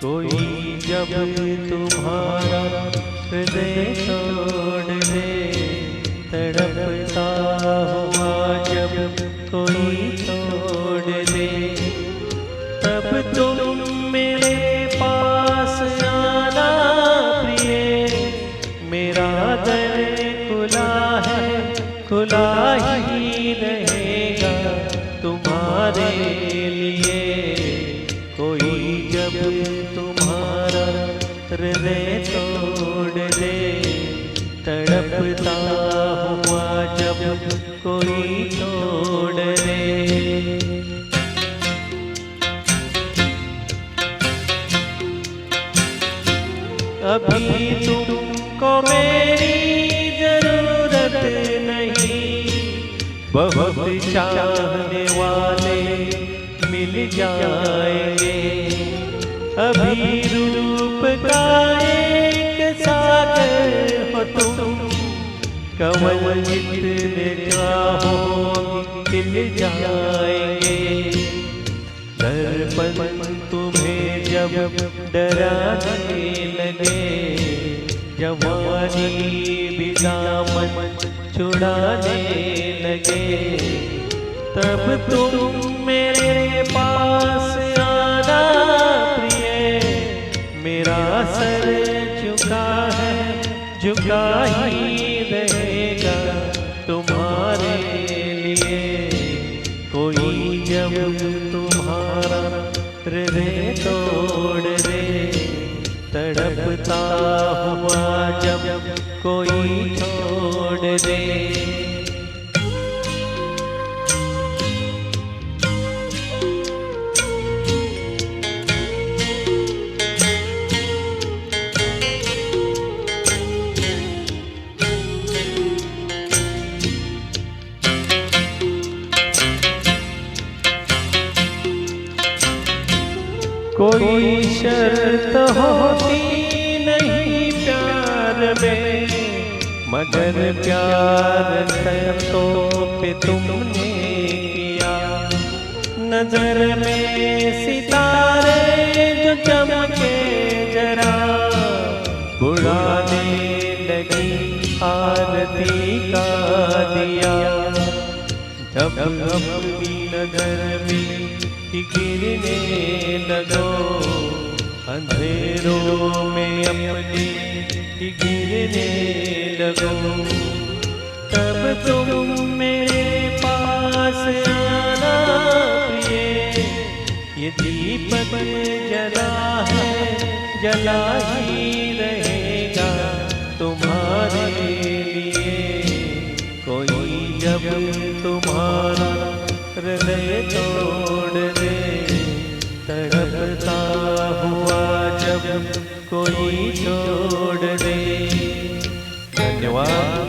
कोई जब तुम्हारा हृदय तोड़ दे, तड़पता हुआ जब कोई तोड़ दे, तब तुम मेरे पास आना प्रिय। मेरा दर खुला है, खुला ही रहेगा तुम्हारे लिए। कोई जब तुम्हारा हृदय तोड़ दे, तड़पता हुआ जब कोई तोड़ दे। अभी तुमको मेरी जरूरत नहीं, बहुत चाहने वाले मिल जाएंगे। अभी रूप का एक सागर हो तुम, कमल जितने चाहोगे खिल जाएंगे। दर्पण तुम्हें जब डराने लगे, जवानी भी दामन छुड़ाने लगे, तब तुम मेरे पास आना प्रिय। मेरा सर झुका है, झुका ही रहेगा तुम्हारे लिए। कोई जब तुम्हारा हृदय तोड़ दे, तड़पता हुआ जब कोई छोड़ दे। कोई शर्त होती नहीं प्यार में, मगर प्यार शर्तों पे तुमने किया। नजर में सितारे जो चमके जरा, बुढ़ाने लगी आरती का दिया। जब अपनी नजर में गिरने लगो, अंधेरों में अपने गिरने लगो, तब तुम मेरे पास आना प्रिय। ये दीपक जला है, जला ही रहेगा तुम्हारे लिए। कोई जब तुम्हारा हृदय तोड़ दे, तड़पता हुआ जब कोई छोड़ दे। धन्यवाद।